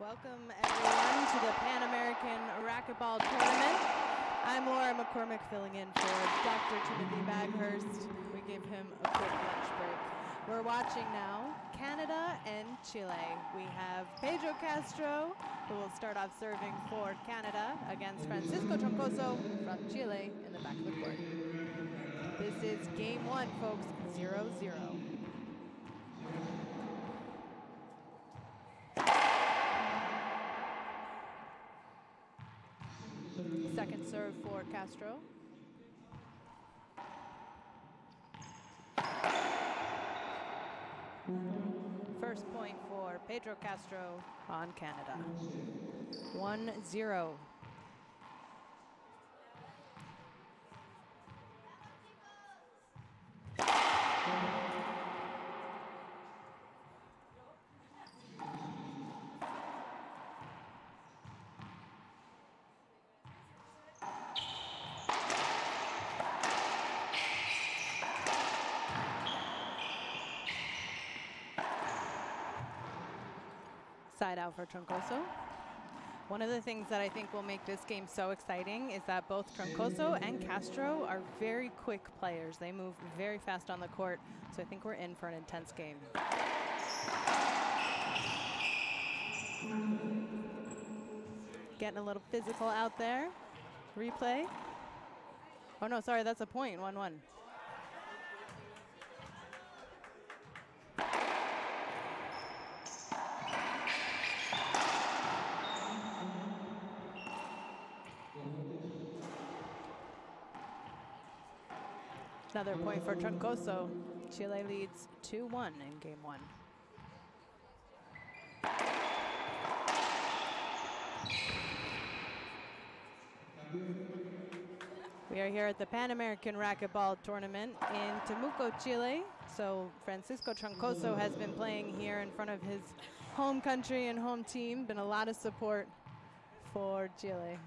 Welcome everyone to the Pan American Racquetball Tournament. I'm Laura McCormick filling in for Dr. Timothy Baghurst. We give him a quick lunch break. We're watching now Canada and Chile. We have Pedro Castro, who will start off serving for Canada against Francisco Troncoso from Chile in the back of the court. This is game one, folks, 0-0. Second serve for Castro. First point for Pedro Castro on Canada. 1-0. Side out for Troncoso. One of the things that I think will make this game so exciting is that both Troncoso and Castro are very quick players. They move very fast on the court, so I think we're in for an intense game. Getting a little physical out there. Replay. Oh no, sorry, that's a point, 1-1. Another point for Troncoso. Chile leads 2-1 in game one. We are here at the Pan American Racquetball Tournament in Temuco, Chile. So Francisco Troncoso has been playing here in front of his home country and home team. Been a lot of support for Chile.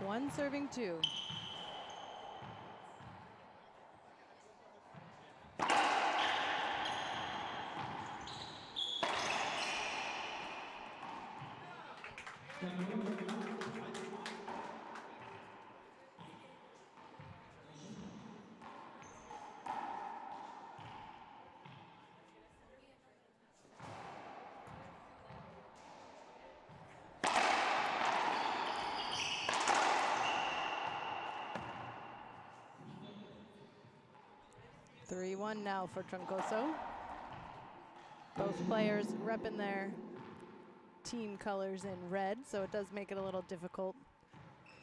One serving two. Three 3-1 now for Troncoso. Both players repping their team colors in red, so it does make it a little difficult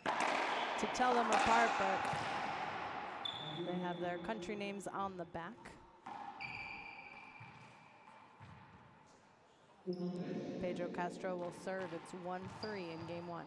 to tell them apart, but they have their country names on the back. Pedro Castro will serve. It's 1-3 in game one.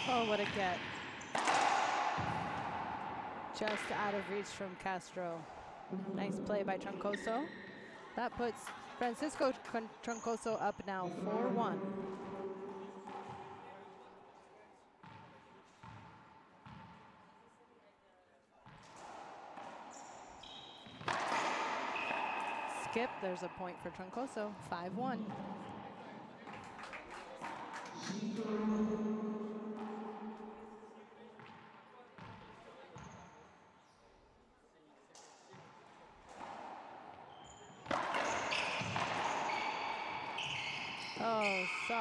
Oh, what a get. Just out of reach from Castro. Nice play by Troncoso. That puts Francisco Troncoso up now 4-1. Skip, there's a point for Troncoso, 5-1.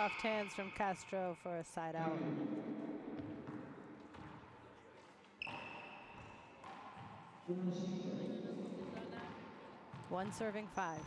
soft hands from Castro for a side out. One serving 5.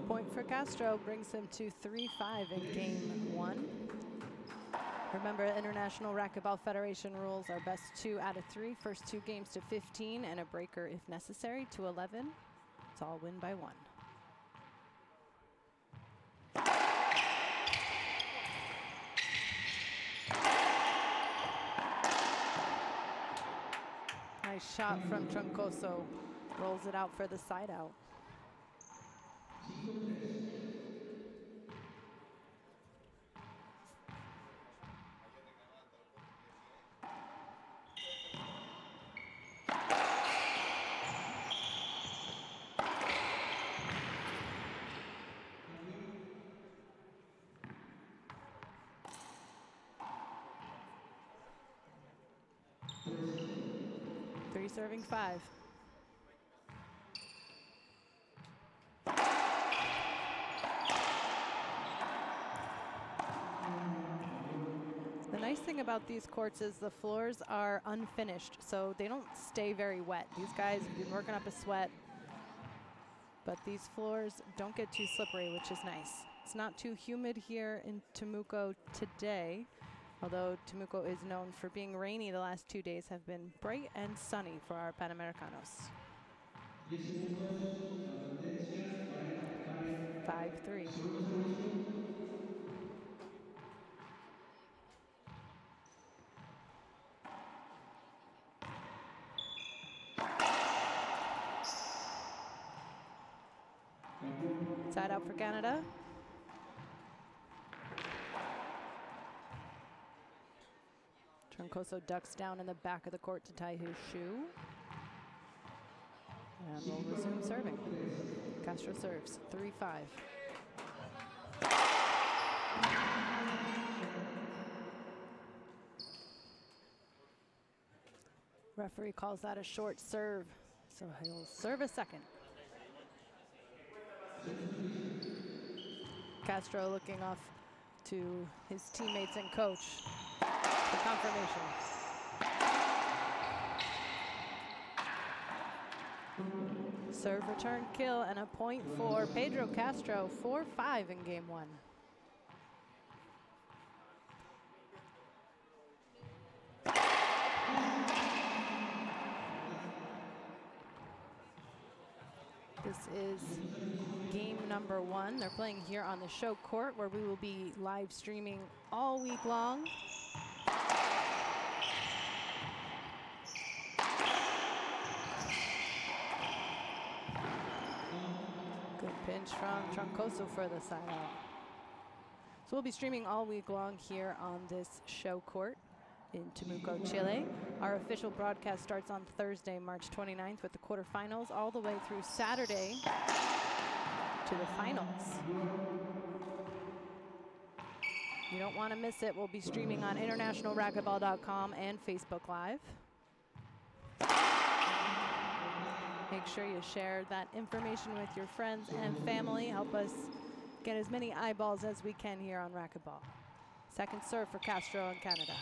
Point for Castro brings him to 3-5 in game 1. Remember, International Racquetball Federation rules are best 2 out of 3, first 2 games to 15, and a breaker if necessary to 11. It's all win by 1. Nice shot from Troncoso. Rolls it out for the side out. Three serving 5. The nice thing about these courts is the floors are unfinished, so they don't stay very wet. These guys have been working up a sweat, but these floors don't get too slippery, which is nice. It's not too humid here in Temuco today, although Temuco is known for being rainy. The last 2 days have been bright and sunny for our Panamericanos. 5-3. Side out for Canada. Troncoso ducks down in the back of the court to tie his shoe. And we'll resume serving. Castro serves 3-5. Referee calls that a short serve, so he'll serve a second. Castro looking off to his teammates and coach for confirmation. Serve, return, kill, and a point for Pedro Castro, 4-5 in game 1. This is game number 1. They're playing here on the show court, where we will be live streaming all week long. Good pinch from Troncoso for the side out. So we'll be streaming all week long here on this show court in Temuco, Chile. Our official broadcast starts on Thursday, March 29th with the quarterfinals all the way through Saturday to the finals. You don't want to miss it. We'll be streaming on internationalracquetball.com and Facebook Live. Make sure you share that information with your friends and family. Help us get as many eyeballs as we can here on Racquetball. Second serve for Castro and Canada.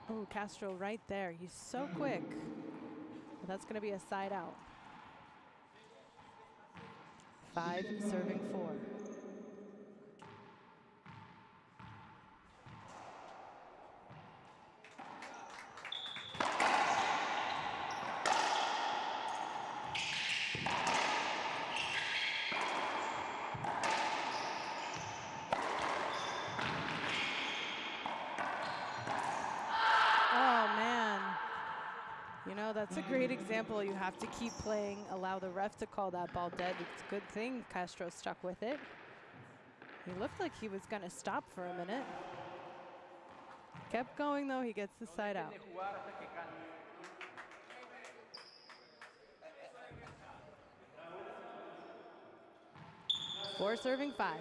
Oh, Castro right there. He's so quick. Well, that's going to be a side out. 5 serving 4. that's a great example. You have to keep playing, allow the ref to call that ball dead. It's a good thing Castro stuck with it. He looked like he was going to stop for a minute. Kept going, though. He gets the side out. 4 serving 5.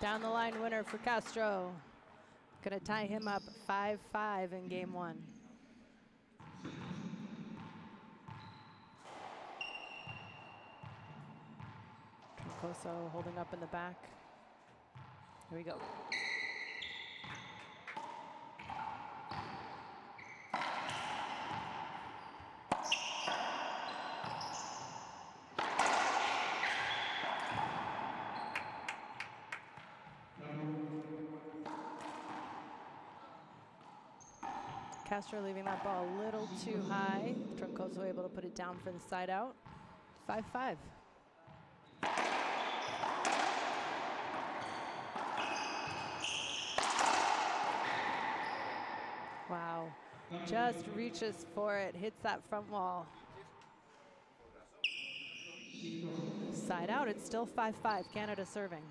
Down the line winner for Castro. Gonna tie him up 5-5 in game 1. Troncoso holding up in the back. Here we go. Castro leaving that ball a little too high. Troncoso able to put it down for the side out. 5-5. Wow. Just reaches for it, hits that front wall. Side out, it's still 5-5, Canada serving.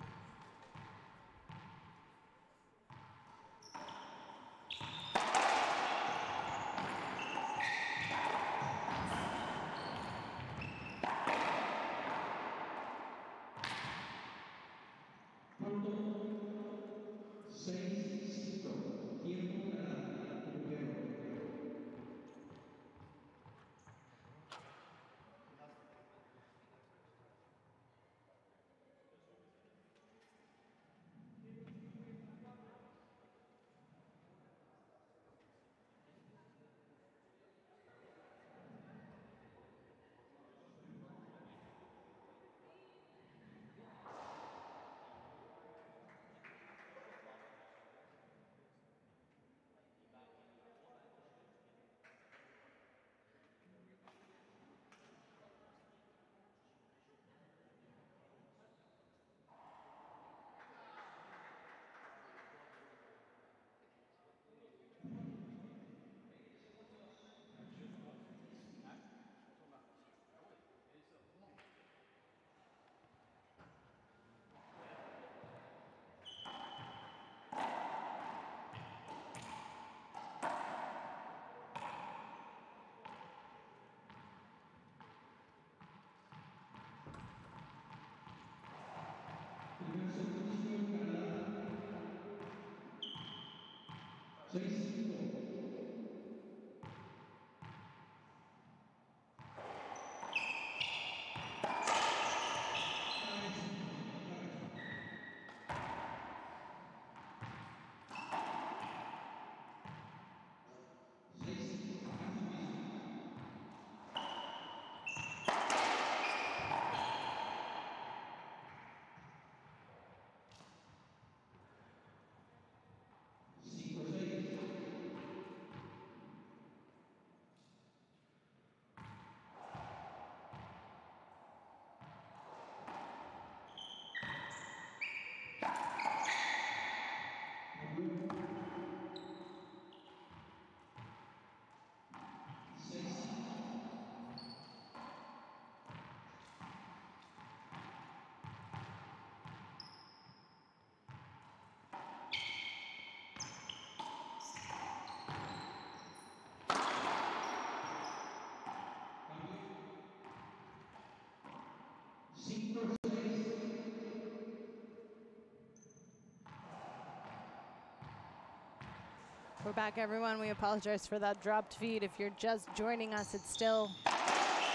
We're back, everyone. We apologize for that dropped feed. If you're just joining us, it's still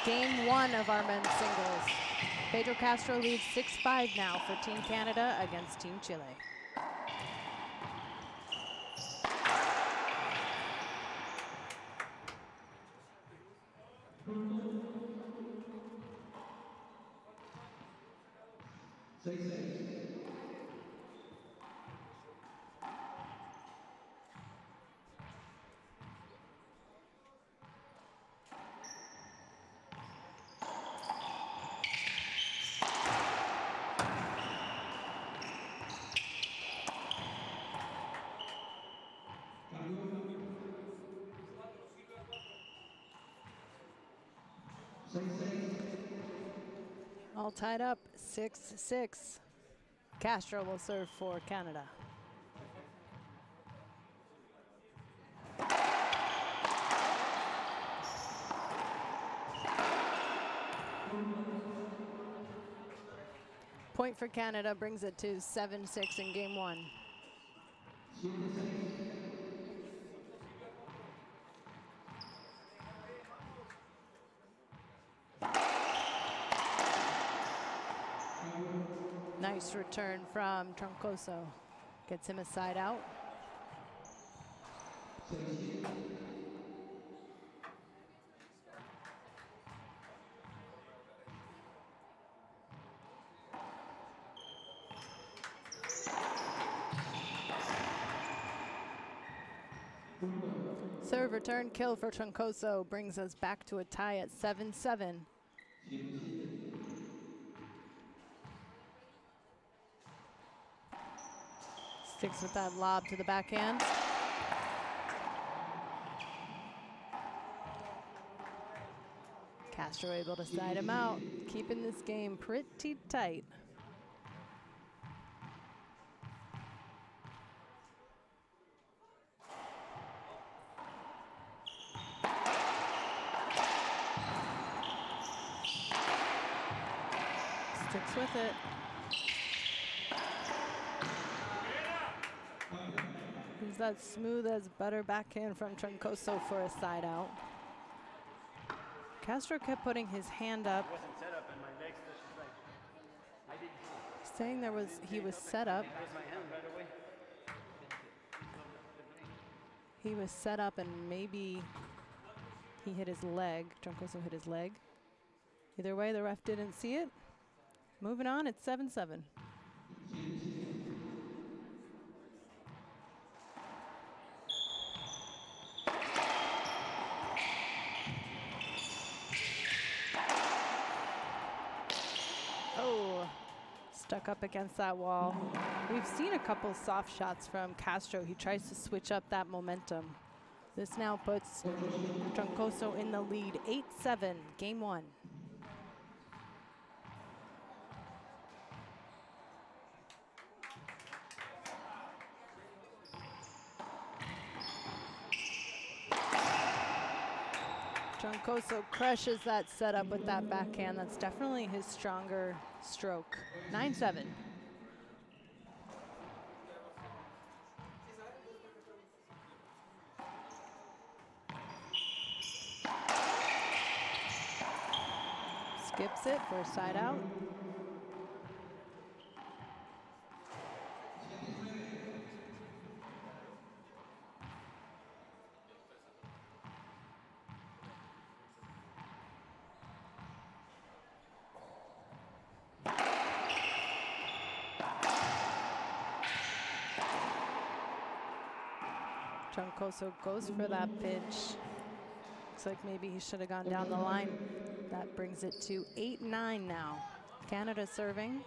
game 1 of our men's singles. Pedro Castro leads 6-5 now for Team Canada against Team Chile. All tied up, 6-6. Castro will serve for Canada. Point for Canada brings it to 7-6 in game one. Nice return from Troncoso. Gets him a side out. Serve return kill for Troncoso brings us back to a tie at 7-7. Sticks with that lob to the backhand. Castro able to side him out, keeping this game pretty tight. Sticks with it. Here's that smooth as butter backhand from Troncoso for a side out. Castro kept putting his hand up, saying he was set up. He was set up and maybe he hit his leg. Troncoso hit his leg. Either way, the ref didn't see it. Moving on, it's 7-7. Oh, stuck up against that wall. We've seen a couple soft shots from Castro. He tries to switch up that momentum. This now puts Troncoso in the lead, 8-7, game one. Troncoso crushes that setup with that backhand. That's definitely his stronger stroke. 9-7. Skips it for a side out. Troncoso goes for that pitch. Looks like maybe he should have gone down the line. That brings it to 8-9 now. Canada serving.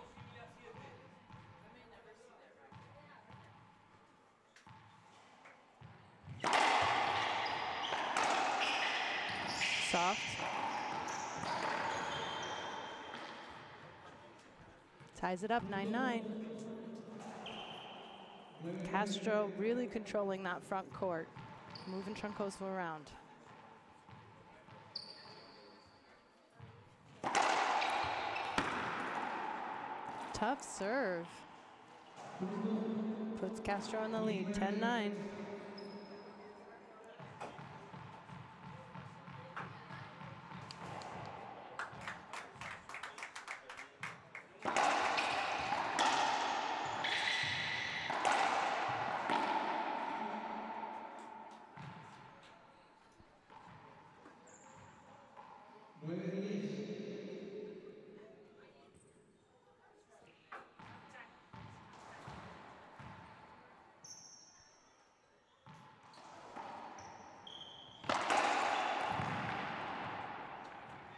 Soft. Ties it up 9-9. Castro really controlling that front court, moving Troncoso around. Tough serve. Puts Castro in the lead, 10-9.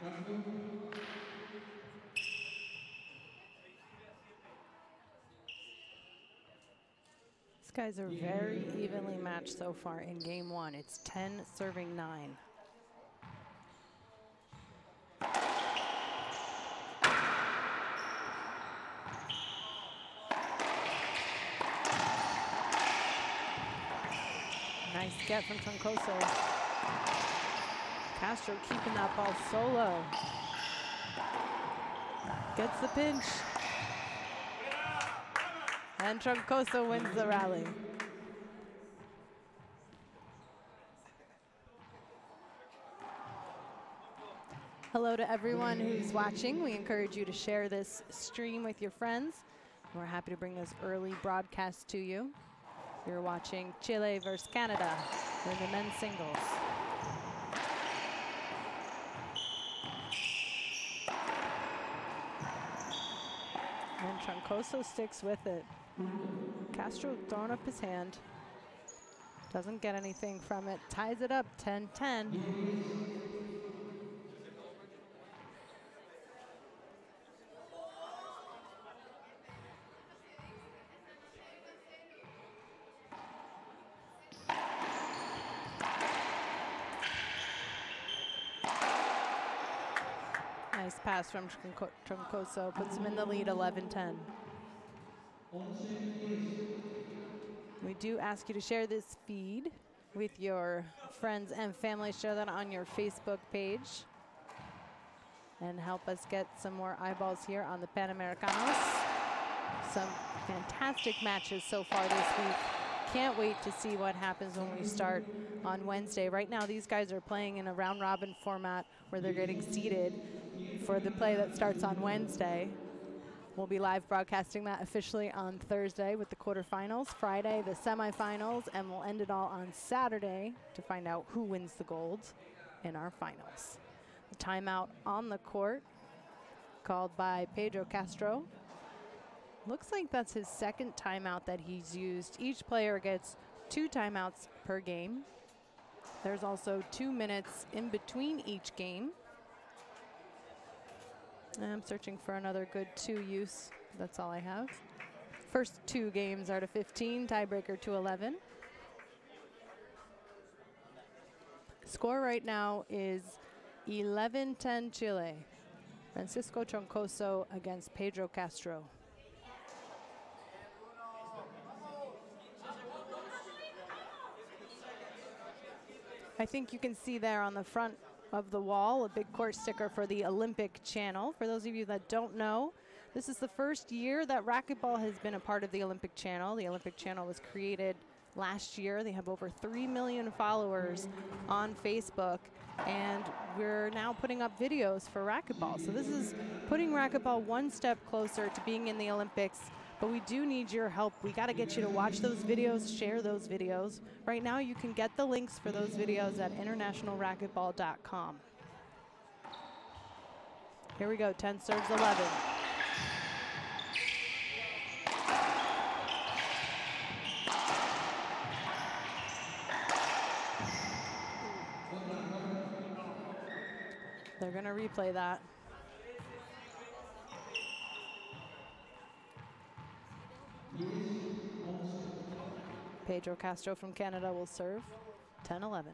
These guys are very evenly matched so far in game one. It's 10 serving 9. Nice get from Troncoso. Castro keeping that ball solo. Gets the pinch. And Troncoso wins the rally. Hello to everyone who's watching. We encourage you to share this stream with your friends. We're happy to bring this early broadcast to you. You're watching Chile versus Canada in the men's singles. And Troncoso sticks with it. Castro throwing up his hand. Doesn't get anything from it. Ties it up 10-10. Nice pass from Troncoso, puts him in the lead 11-10. We do ask you to share this feed with your friends and family. Share that on your Facebook page and help us get some more eyeballs here on the Panamericanos. Some fantastic matches so far this week. Can't wait to see what happens when we start on Wednesday. Right now, these guys are playing in a round-robin format where they're getting seeded for the play that starts on Wednesday. We'll be live broadcasting that officially on Thursday with the quarterfinals, Friday the semifinals, and we'll end it all on Saturday to find out who wins the gold in our finals. The timeout on the court called by Pedro Castro. Looks like that's his second timeout that he's used. Each player gets 2 timeouts per game. There's also 2 minutes in between each game. I'm searching for another good 2 use. That's all I have. First 2 games are to 15, tiebreaker to 11. Score right now is 11-10 Chile. Francisco Troncoso against Pedro Castro. I think you can see there on the front of the wall a big court sticker for the Olympic Channel. For those of you that don't know, this is the first year that racquetball has been a part of the Olympic Channel. The Olympic Channel was created last year. They have over 3 million followers on Facebook, and we're now putting up videos for racquetball. So this is putting racquetball one step closer to being in the Olympics. But we do need your help. We got to get you to watch those videos, share those videos. Right now, you can get the links for those videos at internationalracquetball.com. Here we go, 10 serves 11. They're going to replay that. Pedro Castro from Canada will serve 10-11.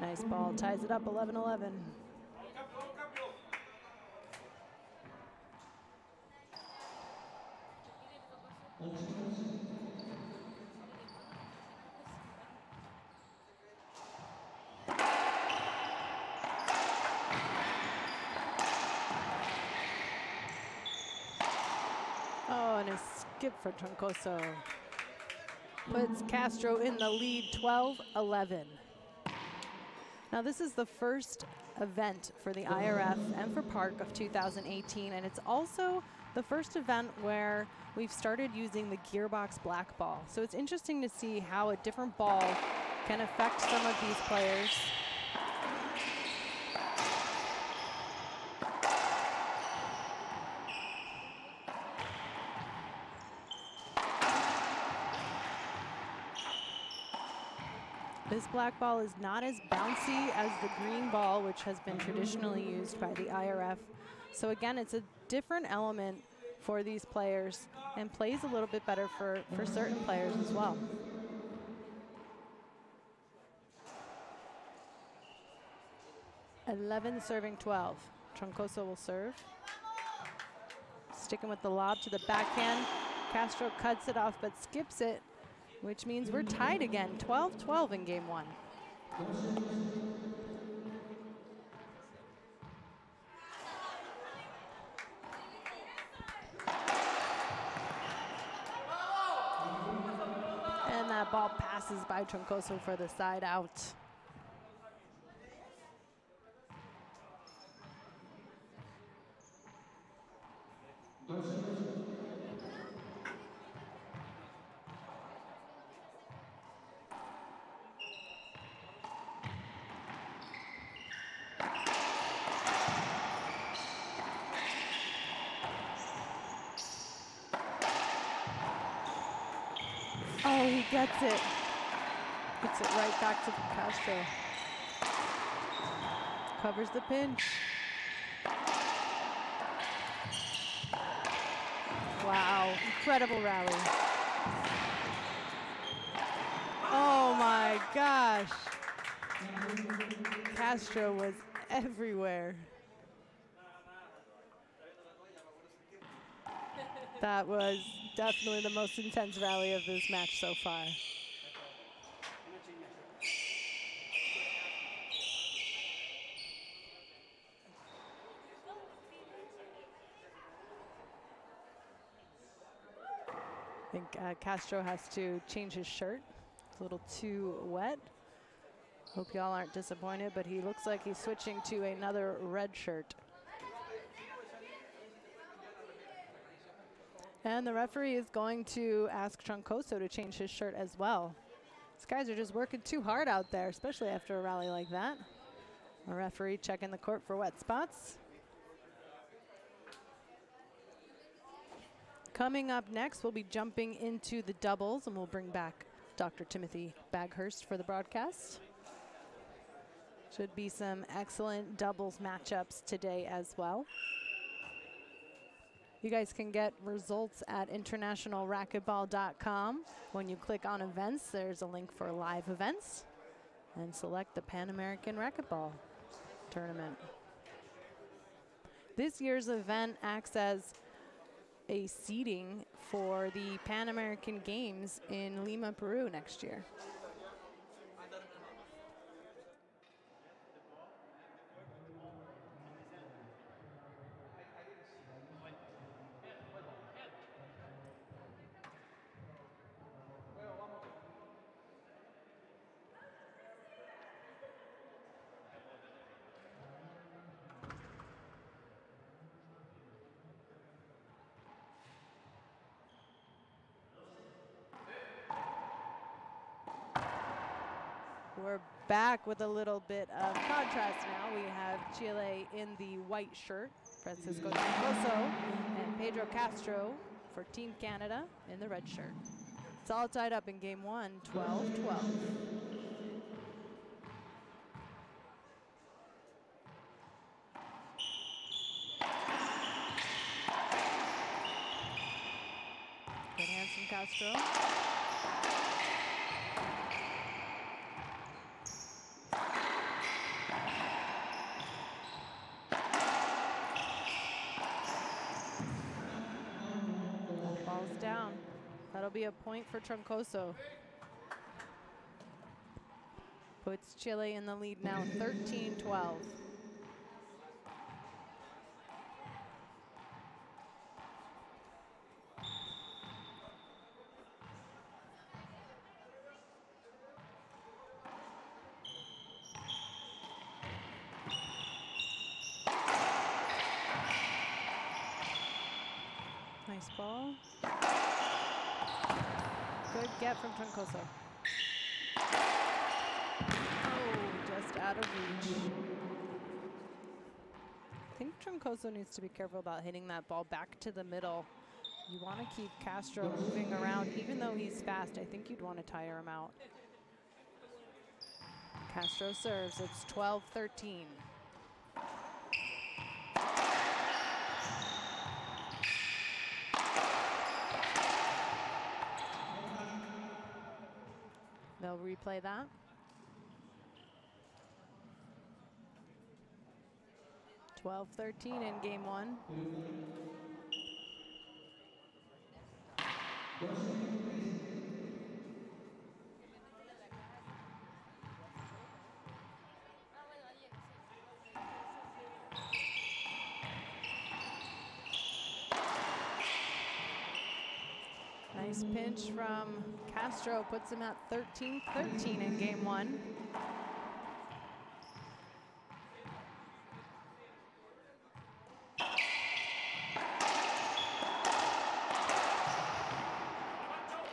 Nice ball, ties it up 11-11. Oh, and a skip for Troncoso. Puts Castro in the lead 12-11. Now this is the first event for the IRF and for Park of 2018, and it's also the first event where we've started using the gearbox black ball. So it's interesting to see how a different ball can affect some of these players. This black ball is not as bouncy as the green ball, which has been traditionally used by the IRF. So again, it's a different element for these players and plays a little bit better for certain players as well. (11 serving 12). Troncoso will serve. Sticking with the lob to the backhand. Castro cuts it off but skips it, which means we're tied again, 12-12 in game one. And that ball passes by Troncoso for the side out. Oh, he gets it. Gets it right back to Castro. Covers the pinch. Wow, incredible rally. Oh my gosh. Castro was everywhere. That was definitely the most intense rally of this match so far. I think Castro has to change his shirt. It's a little too wet. Hope y'all aren't disappointed, but he looks like he's switching to another red shirt. And the referee is going to ask Troncoso to change his shirt as well. These guys are just working too hard out there, especially after a rally like that. A referee checking the court for wet spots. Coming up next, we'll be jumping into the doubles, and we'll bring back Dr. Timothy Baghurst for the broadcast. Should be some excellent doubles matchups today as well. You guys can get results at internationalracquetball.com. When you click on events, there's a link for live events, and select the Pan American Racquetball Tournament. This year's event acts as a seeding for the Pan American Games in Lima, Peru next year. We're back with a little bit of contrast now. We have Chile in the white shirt, Francisco Troncoso, and Pedro Castro for Team Canada in the red shirt. It's all tied up in game one, 12-12. Good hands from Castro. Down. That'll be a point for Troncoso. Puts Chile in the lead now, 13-12. Nice ball. Good get from Troncoso. Oh, just out of reach. I think Troncoso needs to be careful about hitting that ball back to the middle. You want to keep Castro moving around. Even though he's fast, I think you'd want to tire him out. Castro serves. It's 12-13. They'll replay that. (12-13) in game one. Nice pinch from Castro, puts him at 13-13 in game one.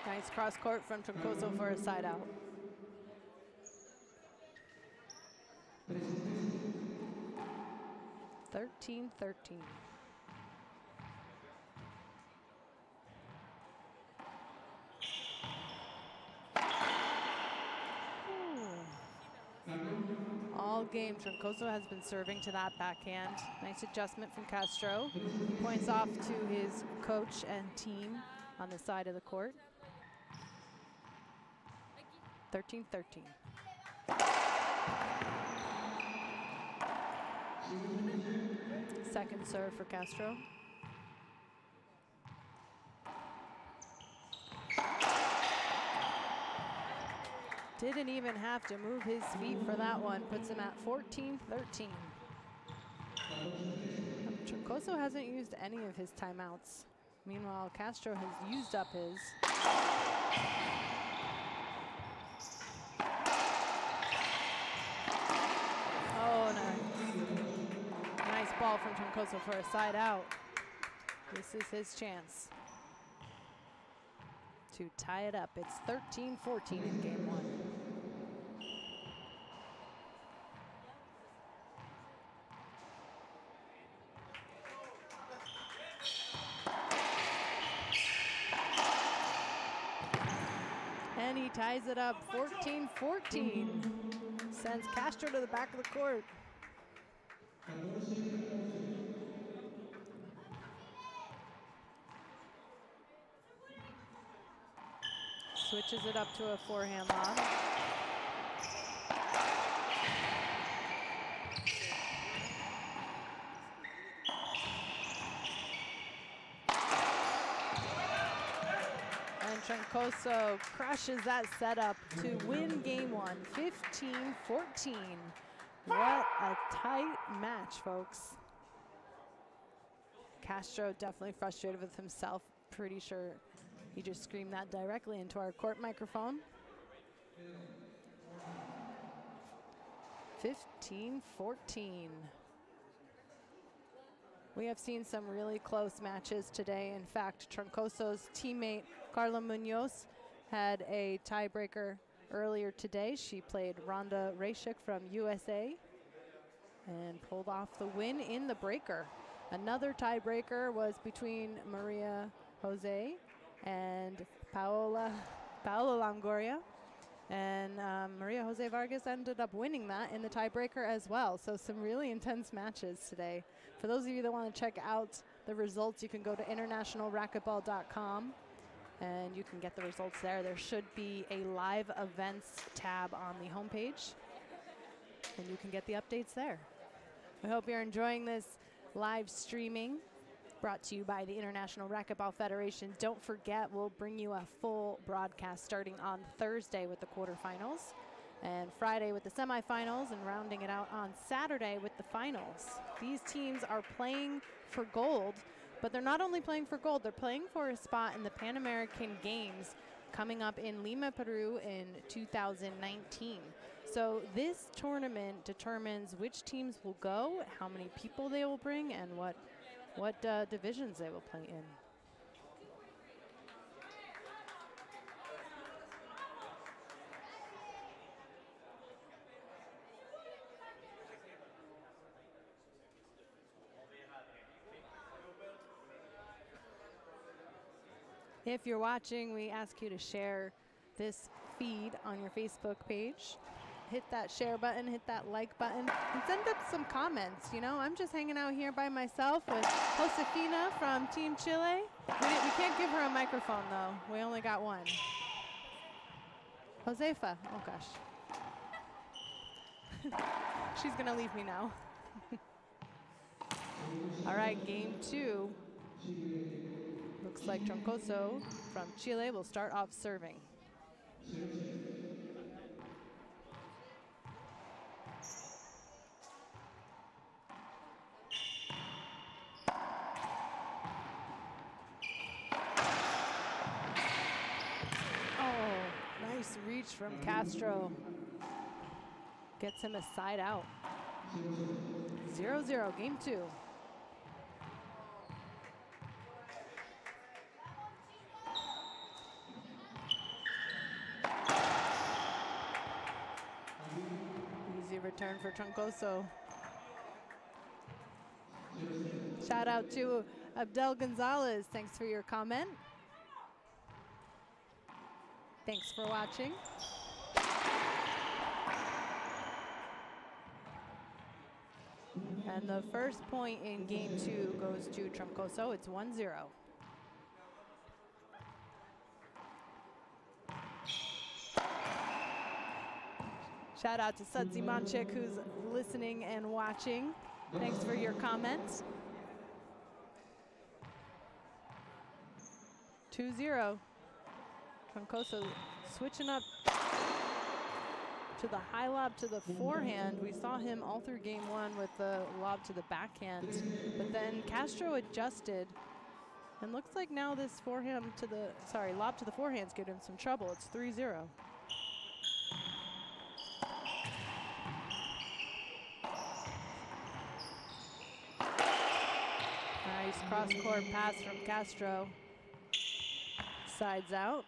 Nice cross court from Troncoso for a side out. (13-13). All game, Troncoso has been serving to that backhand. Nice adjustment from Castro. He points off to his coach and team on the side of the court. 13-13. Second serve for Castro. Didn't even have to move his feet for that one. Puts him at 14-13. Troncoso hasn't used any of his timeouts. Meanwhile, Castro has used up his. Oh, nice. Nice ball from Troncoso for a side out. This is his chance to tie it up. It's 13-14 in game one. And he ties it up 14-14. Sends Castro to the back of the court. Switches it up to a forehand lob. And Troncoso crushes that setup to win game one, 15-14. What a tight match, folks. Castro definitely frustrated with himself. Pretty sure he just screamed that directly into our court microphone. 15-14. We have seen some really close matches today. In fact, Troncoso's teammate, Carla Munoz, had a tiebreaker earlier today. She played Rhonda Racquetball from USA and pulled off the win in the breaker. Another tiebreaker was between Maria Jose and Paola Longoria. And Maria Jose Vargas ended up winning that in the tiebreaker as well. So some really intense matches today. For those of you that want to check out the results, you can go to internationalracquetball.com and you can get the results there. There should be a live events tab on the homepage and you can get the updates there. I hope you're enjoying this live streaming brought to you by the International Racquetball Federation. Don't forget, we'll bring you a full broadcast starting on Thursday with the quarterfinals and Friday with the semifinals and rounding it out on Saturday with the finals. These teams are playing for gold, but they're not only playing for gold, they're playing for a spot in the Pan American Games coming up in Lima, Peru in 2019. So this tournament determines which teams will go, how many people they will bring, and what divisions they will play in. If you're watching, we ask you to share this feed on your Facebook page hit that share button, hit that like button, and send up some comments. You know, I'm just hanging out here by myself with Josefina from Team Chile. We can't give her a microphone, though. We only got one. Josefa. Oh, gosh. She's going to leave me now. All right, game 2. Looks like Troncoso from Chile will start off serving. Nice reach from Castro. Gets him a side out. 0-0, game 2. Easy return for Troncoso. Shout out to Abdel Gonzalez. Thanks for your comment. Thanks for watching. And the first point in game 2 goes to Troncoso. It's 1-0. Shout out to Sudzi Manchik, who's listening and watching. Thanks for your comments. 2-0. Troncoso switching up to the high lob to the forehand. We saw him all through game 1 with the lob to the backhand, but then Castro adjusted, and looks like now this forehand to the, lob to the forehand's giving him some trouble. It's 3-0. Nice cross-court pass from Castro. Sides out.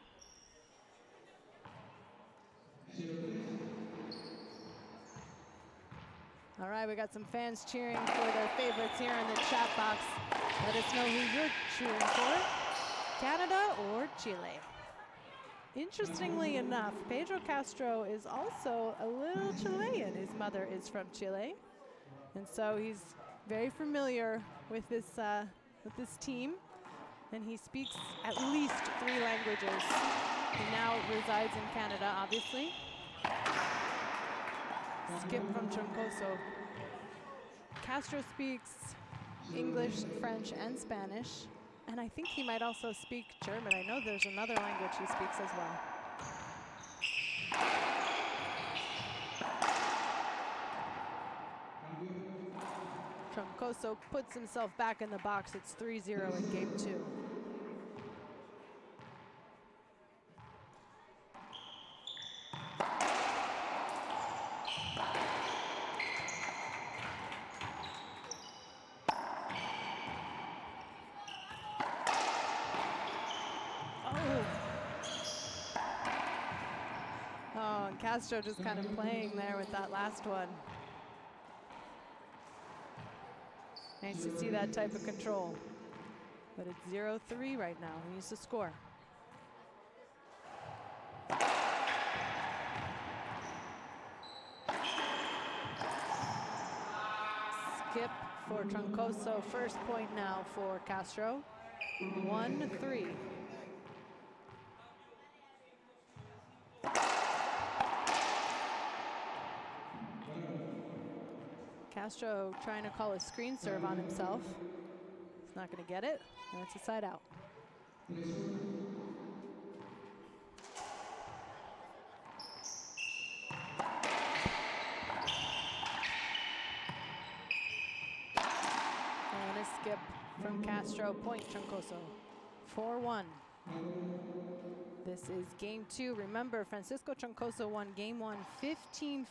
All right, we got some fans cheering for their favorites here in the chat box. Let us know who you're cheering for, Canada or Chile. Interestingly enough, Pedro Castro is also a little Chilean. His mother is from Chile, and so he's very familiar with this team, and he speaks at least 3 languages. He now resides in Canada, obviously. Skip from Troncoso. Castro speaks English, French, and Spanish, and I think he might also speak German. I know there's another language he speaks as well. Troncoso puts himself back in the box. It's 3-0 in game 2. Castro just kind of playing there with that last one. Nice to see that type of control. But it's 0-3 right now. He needs to score. Skip for Troncoso. First point now for Castro. 1-3. Castro trying to call a screen serve on himself. He's not going to get it, and it's a side out. And a skip from Castro, point Troncoso. 4-1. This is game 2. Remember, Francisco Troncoso won game 1 15-14.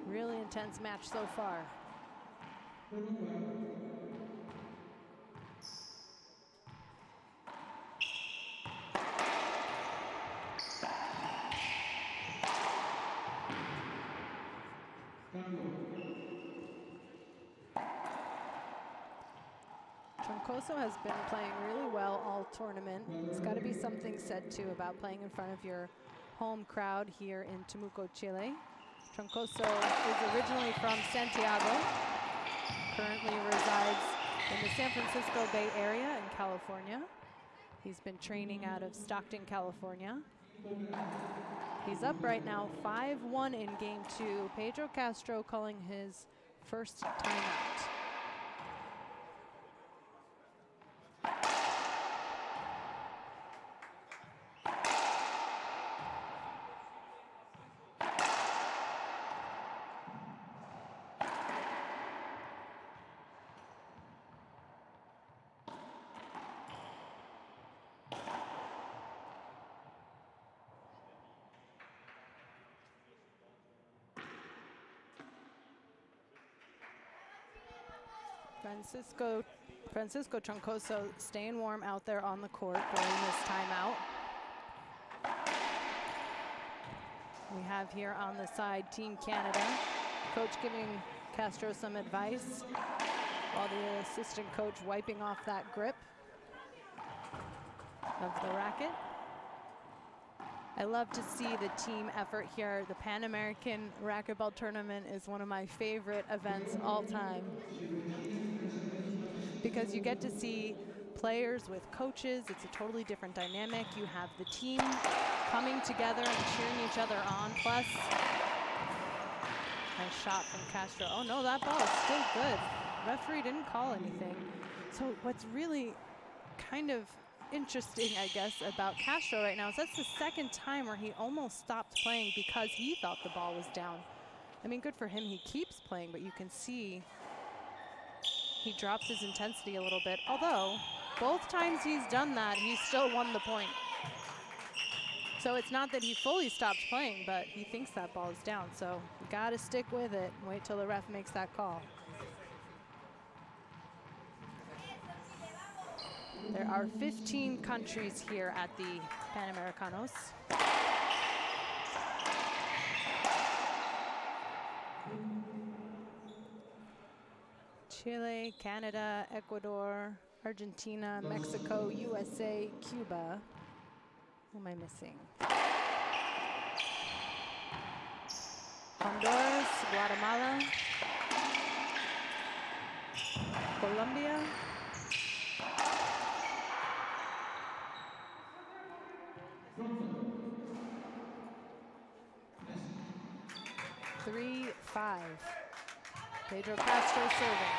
Really intense match so far. Troncoso has been playing really well all tournament. It's got to be something said too about playing in front of your home crowd here in Temuco, Chile. Troncoso is originally from Santiago, currently resides in the San Francisco Bay Area in California. He's been training out of Stockton, California. He's up right now 5-1 in game 2. Pedro Castro calling his first timeout. Francisco Troncoso staying warm out there on the court during this timeout. We have here on the side Team Canada. Coach giving Castro some advice while the assistant coach wiping off that grip of the racket. I love to see the team effort here. The Pan American Racquetball Tournament is one of my favorite events all time, because you get to see players with coaches. It's a totally different dynamic. You have the team coming together and cheering each other on. Plus, nice shot from Castro. Oh no, that ball is still good. Referee didn't call anything. So what's really kind of interesting, I guess, about Castro right now is that's the second time where he almost stopped playing because he thought the ball was down. I mean, good for him, he keeps playing, but you can see he drops his intensity a little bit. Although, both times he's done that, he's still won the point. So it's not that he fully stopped playing, but he thinks that ball is down. So you gotta stick with it and wait till the ref makes that call. There are 15 countries here at the Panamericanos. Chile, Canada, Ecuador, Argentina, Mexico, USA, Cuba. Who am I missing? Honduras, Guatemala, Colombia, three, 5. Pedro Castro serving.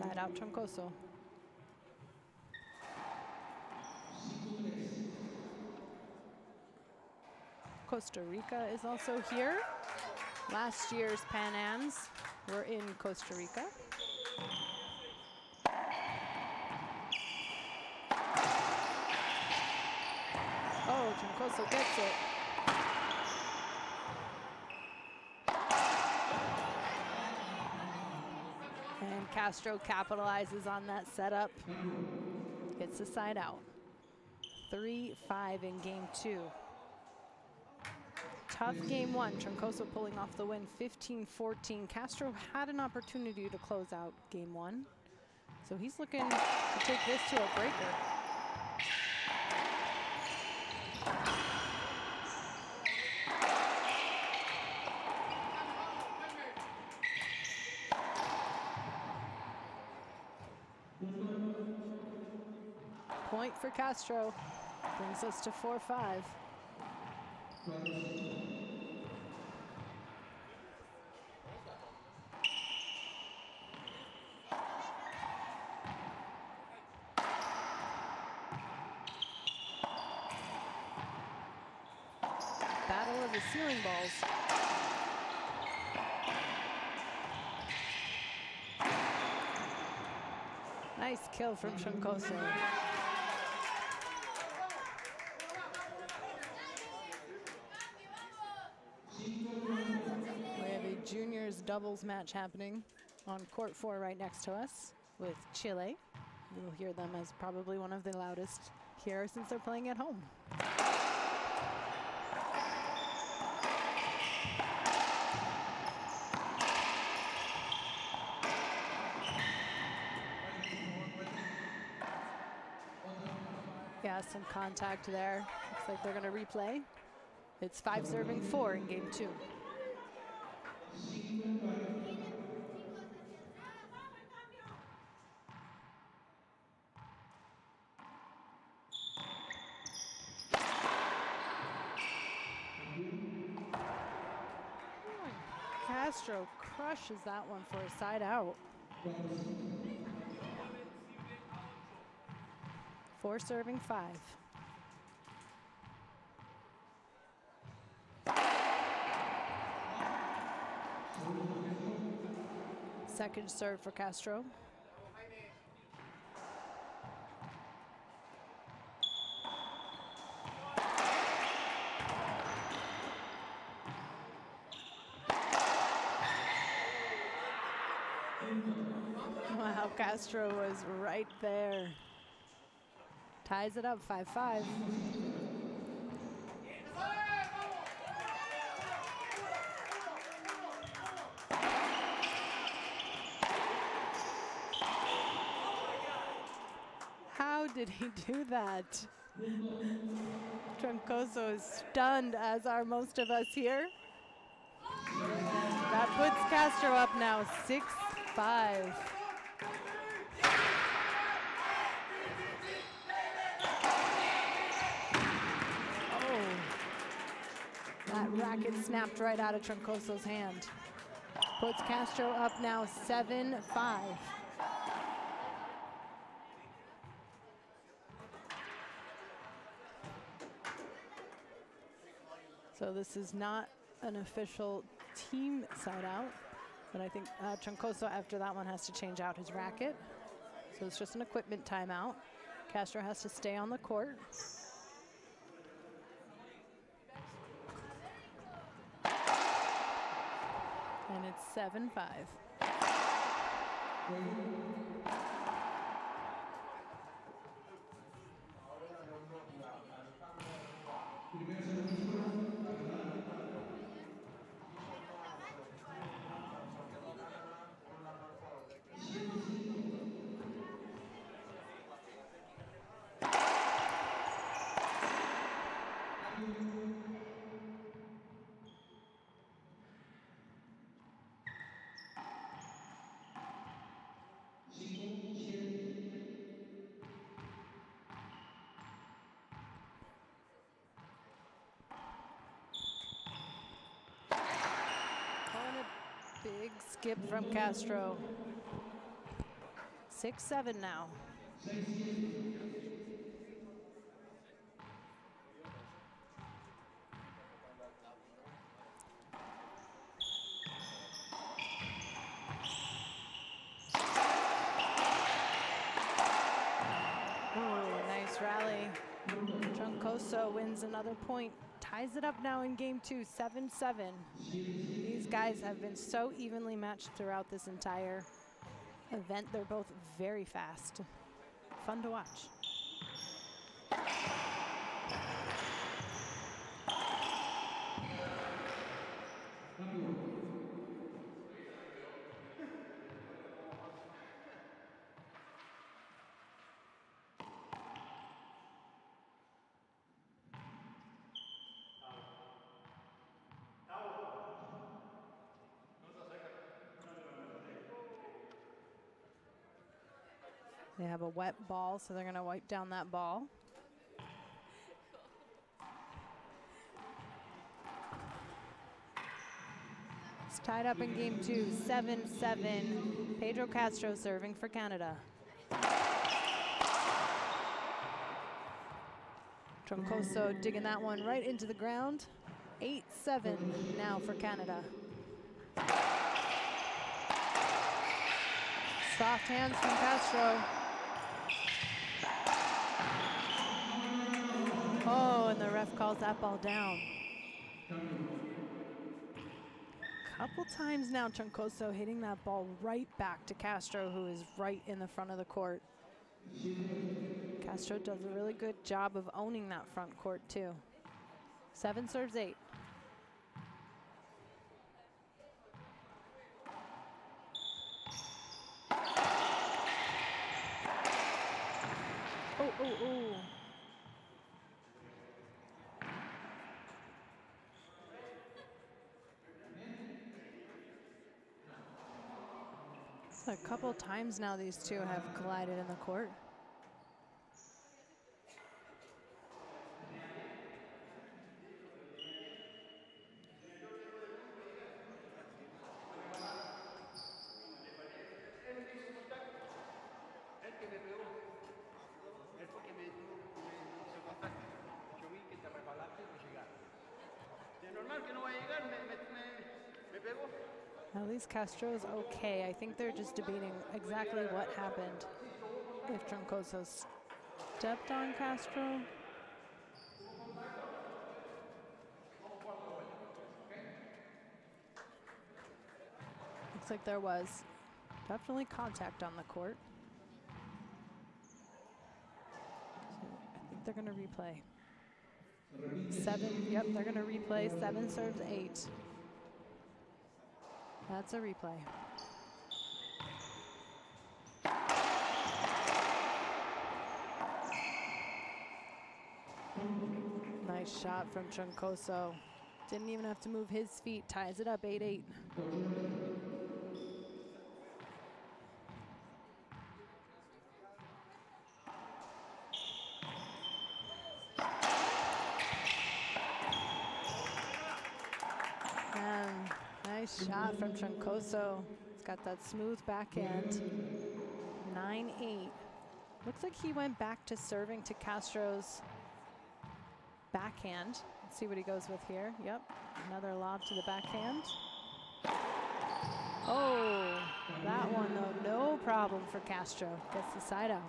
Side out Troncoso. Costa Rica is also here. Last year's Pan Ams were in Costa Rica. Oh, Troncoso gets it. And Castro capitalizes on that setup. Gets the side out. 3-5 in game 2. Tough game 1. Troncoso pulling off the win 15-14. Castro had an opportunity to close out game 1. So he's looking to take this to a breaker. Point for Castro. Brings us to 4-5. Battle of the ceiling balls. Nice kill from Troncoso. We have a juniors doubles match happening on court 4 right next to us with Chile. You'll hear them as probably one of the loudest here since they're playing at home. Yeah, some contact there. Looks like they're going to replay. It's 5-4 in game 2. Castro crushes that one for a side out. 4-5. Second serve for Castro. Wow, Castro was right there. Ties it up 5-5. How did he do that? Troncoso is stunned, as are most of us here. That puts Castro up now 6-5. That racket snapped right out of Troncoso's hand. Puts Castro up now 7-5. So this is not an official team side out, but I think Troncoso after that one has to change out his racket. So it's just an equipment timeout. Castro has to stay on the court. And it's 7-5. Big skip from Castro. 6-7 now. Oh, nice rally. Troncoso wins another point. Ties it up now in game 2, 7-7. These guys have been so evenly matched throughout this entire event. They're both very fast. Fun to watch. They have a wet ball, so they're going to wipe down that ball. It's tied up in game 2, 7-7. Pedro Castro serving for Canada. Troncoso digging that one right into the ground. 8-7 now for Canada. Soft hands from Castro. Oh, and the ref calls that ball down. Couple times now, Troncoso hitting that ball right back to Castro, who is right in the front of the court. Castro does a really good job of owning that front court, too. 7-8. Oh. A couple times now these two have collided in the court. At least Castro is okay. I think they're just debating exactly what happened. If Troncoso stepped on Castro. Looks like there was definitely contact on the court. So I think they're going to replay. 7, yep, they're going to replay. 7 serves 8. That's a replay. Nice shot from Troncoso. Didn't even have to move his feet. Ties it up 8-8. And nice shot from Troncoso. He's got that smooth backhand. 9-8. Looks like he went back to serving to Castro's backhand. Let's see what he goes with here. Yep, another lob to the backhand. Oh, that one though, no problem for Castro. Gets the side out.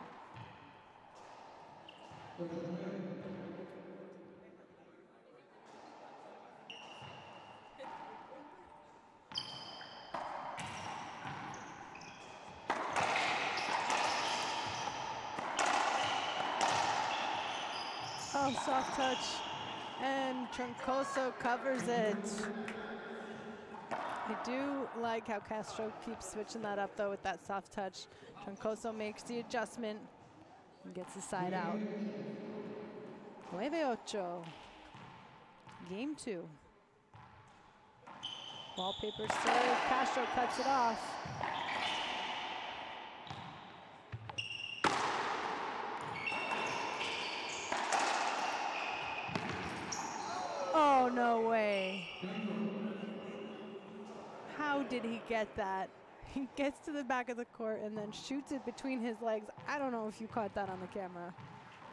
Oh, soft touch. And Troncoso covers it. I do like how Castro keeps switching that up though with that soft touch. Troncoso makes the adjustment and gets the side out. 9-8. Game 2. Wallpaper serve. Castro cuts it off. Oh, no way. How did he get that? He gets to the back of the court and then shoots it between his legs. I don't know if you caught that on the camera,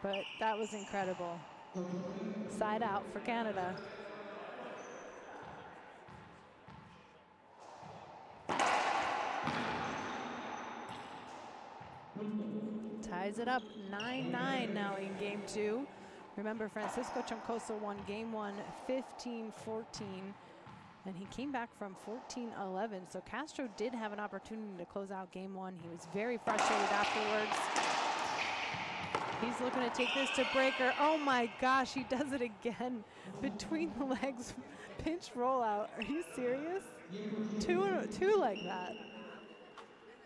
but that was incredible. Side out for Canada. Ties it up 9-9 now in game 2. Remember, Francisco Troncoso won game 1 15-14, and he came back from 14-11. So Castro did have an opportunity to close out game 1. He was very frustrated afterwards. He's looking to take this to breaker. Oh my gosh, he does it again. Between the legs, pinch rollout. Are you serious? Two like that.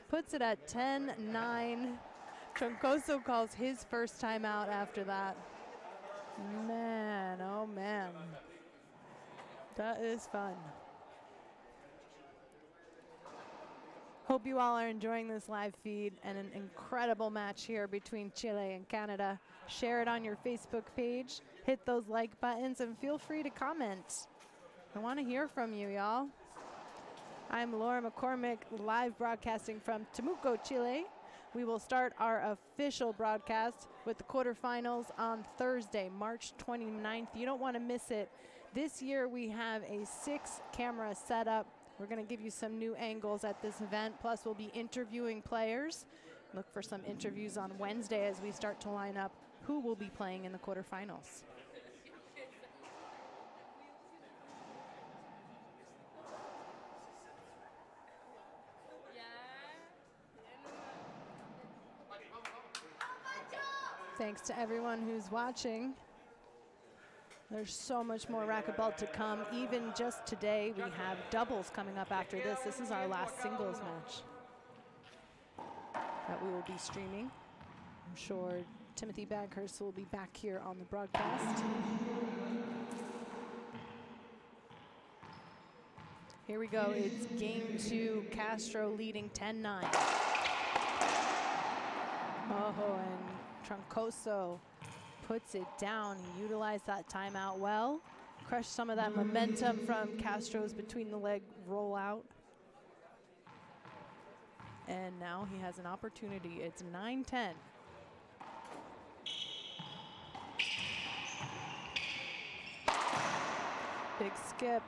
Puts it at 10-9. Troncoso calls his first time out after that. Man, oh man. That is fun. Hope you all are enjoying this live feed and an incredible match here between Chile and Canada. Share it on your Facebook page, hit those like buttons, and feel free to comment. I want to hear from you, y'all. I'm Laura McCormick, live broadcasting from Temuco, Chile. We will start our official broadcast with the quarterfinals on Thursday, March 29th. You don't want to miss it. This year we have a 6-camera setup. We're going to give you some new angles at this event. Plus we'll be interviewing players. Look for some interviews on Wednesday as we start to line up who will be playing in the quarterfinals. Thanks to everyone who's watching. There's so much more racquetball to come. Even just today, we have doubles coming up after this. This is our last singles match that we will be streaming. I'm sure Timothy Baghurst will be back here on the broadcast. Here we go. It's game 2. Castro leading 10-9. Oh, and Troncoso puts it down. He utilized that timeout well. Crushed some of that momentum from Castro's between the leg rollout. And now he has an opportunity. It's 9-10. Big skip.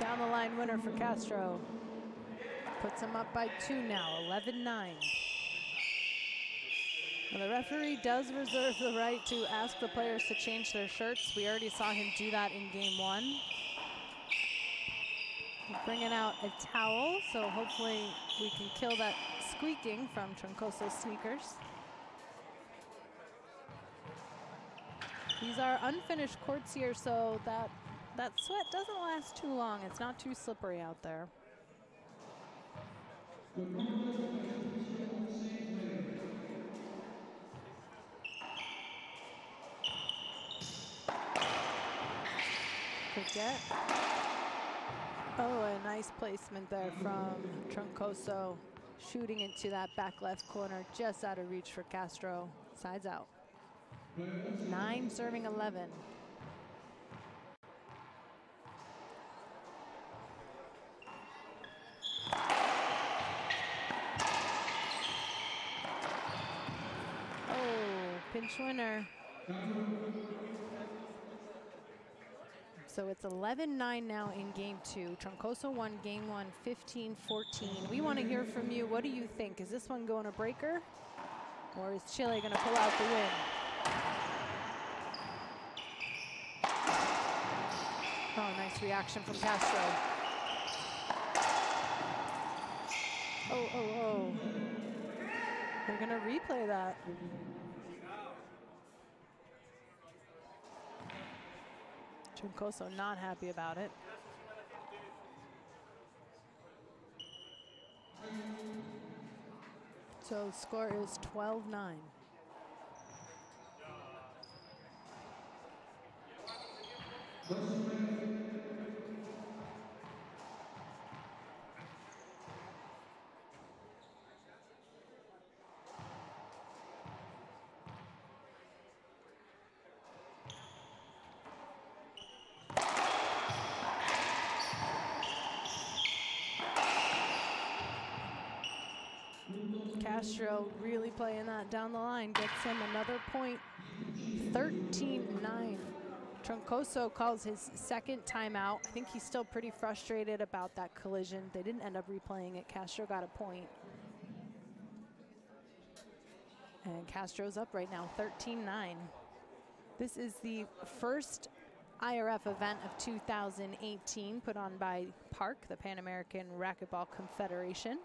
Down the line winner for Castro. Puts him up by 2 now, 11-9. The referee does reserve the right to ask the players to change their shirts. We already saw him do that in game 1. We're bringing out a towel, so hopefully we can kill that squeaking from Troncoso's sneakers. These are unfinished courts here, so that sweat doesn't last too long. It's not too slippery out there. Good get. Oh, a nice placement there from Troncoso, shooting into that back left corner, just out of reach for Castro. Sides out. 9 serving 11. Pinch winner. So it's 11-9 now in game 2. Troncoso won game 1, 15-14. We want to hear from you. What do you think? Is this one going to breaker? Or is Chile going to pull out the win? Oh, nice reaction from Castro. Oh. They're going to replay that. Troncoso not happy about it. So score is 12-9. Castro really playing that down the line, gets him another point, 13-9. Troncoso calls his second timeout. I think he's still pretty frustrated about that collision. They didn't end up replaying it. Castro got a point. And Castro's up right now, 13-9. This is the first IRF event of 2018 put on by PARC, the Pan American Racquetball Confederation.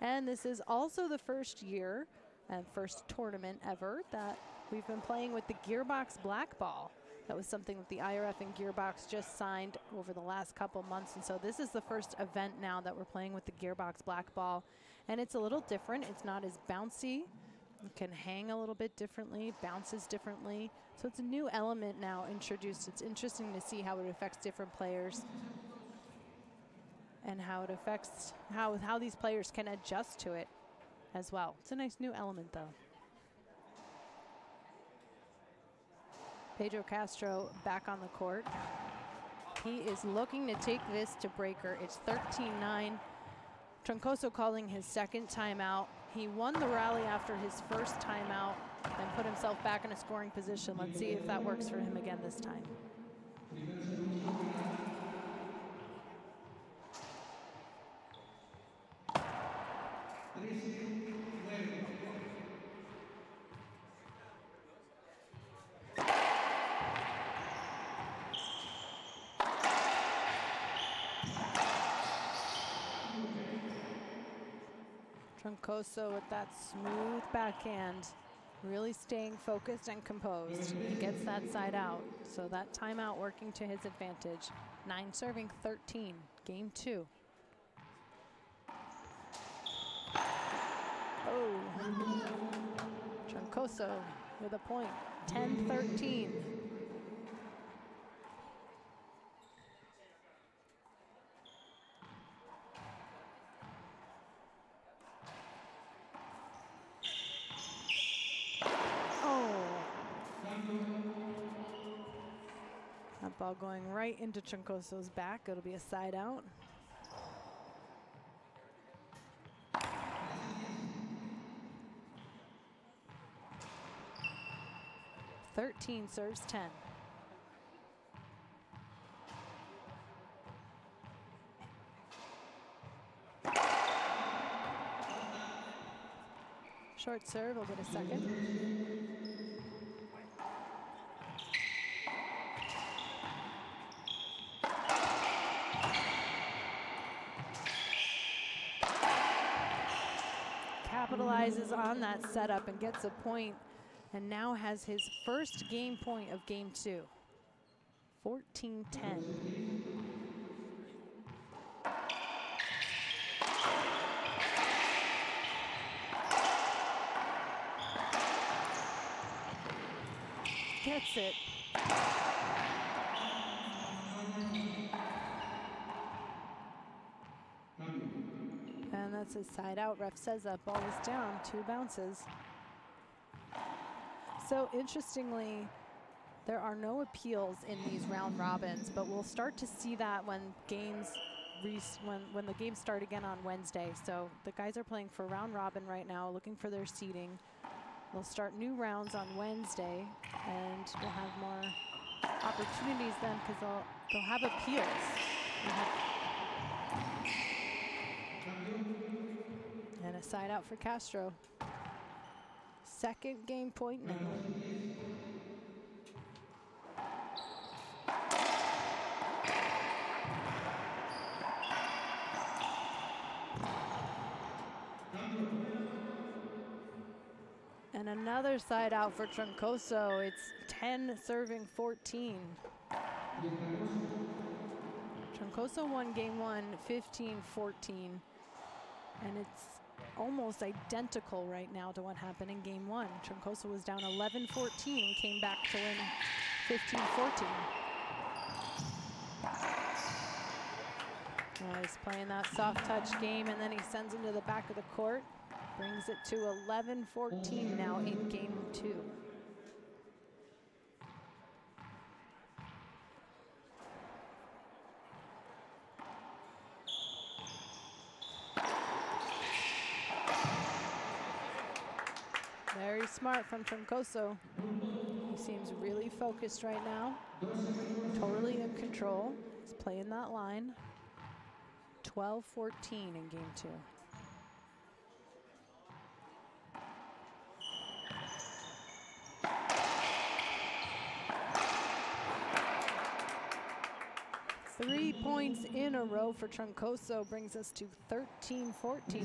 And this is also the first year and first tournament ever that we've been playing with the Gearbox Black Ball. That was something that the IRF and Gearbox just signed over the last couple months. And so this is the first event now that we're playing with the Gearbox Black Ball. And it's a little different. It's not as bouncy. It can hang a little bit differently, bounces differently. So it's a new element now introduced. It's interesting to see how it affects different players and how it affects how these players can adjust to it as well. It's a nice new element though. Pedro Castro back on the court. He is looking to take this to breaker. It's 13-9. Troncoso calling his second timeout. He won the rally after his first timeout and put himself back in a scoring position. Let's see if that works for him again this time. Troncoso with that smooth backhand, really staying focused and composed. He gets that side out, so that timeout working to his advantage. 9 serving 13, game 2. Oh, Troncoso with a point, 10-13. That ball going right into Troncoso's back. It'll be a side out. (13) serves 10. Short serve will get a second. Capitalizes on that setup and gets a point, and now has his first game point of game 2. 14-10. Gets it. And that's a side out. Ref says that ball is down, 2 bounces. So interestingly, there are no appeals in these round robins, but we'll start to see that when games when the games start again on Wednesday. So the guys are playing for round robin right now, looking for their seeding. We'll start new rounds on Wednesday, and we'll have more opportunities then because they'll have appeals. And a side out for Castro. Second game point now. And another side out for Troncoso. It's 10 serving 14. Troncoso won game 1, 15-14. And it's almost identical right now to what happened in game 1. Troncoso was down 11-14 and came back to win 15-14. He's playing that soft touch game, and then he sends him to the back of the court. Brings it to 11-14 now in game 2. Very smart from Troncoso. He seems really focused right now. Totally in control. He's playing that line. 12-14 in game 2. Three points in a row for Troncoso brings us to 13-14.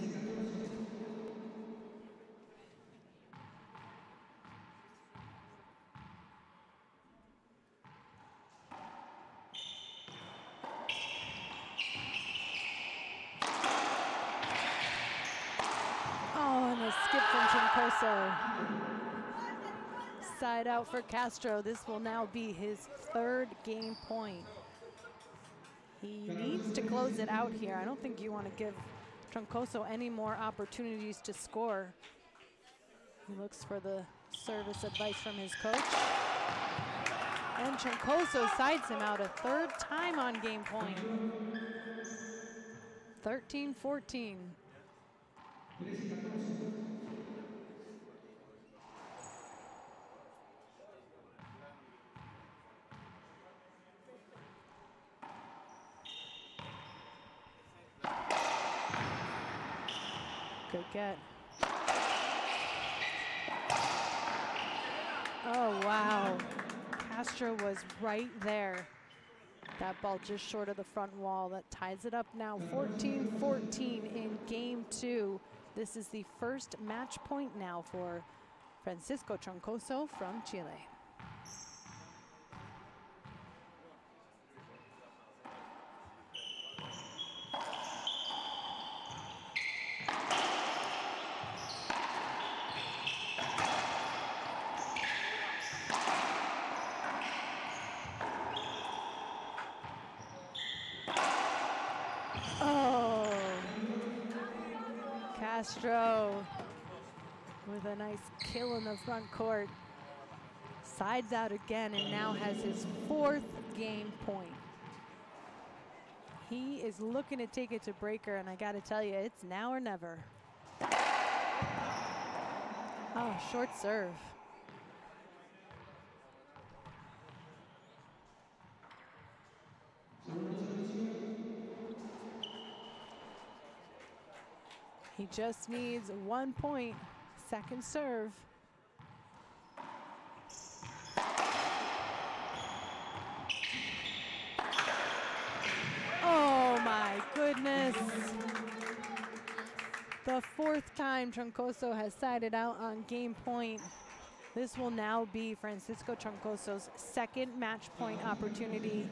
Oh, and a skip from Troncoso. Side out for Castro. This will now be his 3rd game point. He needs to close it out here. I don't think you want to give Troncoso any more opportunities to score. He looks for the service advice from his coach. And Troncoso sides him out a 3rd time on game point. 13-14. Good get. Oh, wow. Castro was right there. That ball just short of the front wall. That ties it up now. 14-14 in game 2. This is the first match point now for Francisco Troncoso from Chile. Castro with a nice kill in the front court. Sides out again and now has his 4th game point. He is looking to take it to breaker, and I gotta tell you, it's now or never. Oh, short serve. He just needs 1 point, second serve. Oh my goodness. The 4th time Troncoso has sided out on game point. This will now be Francisco Troncoso's 2nd match point opportunity.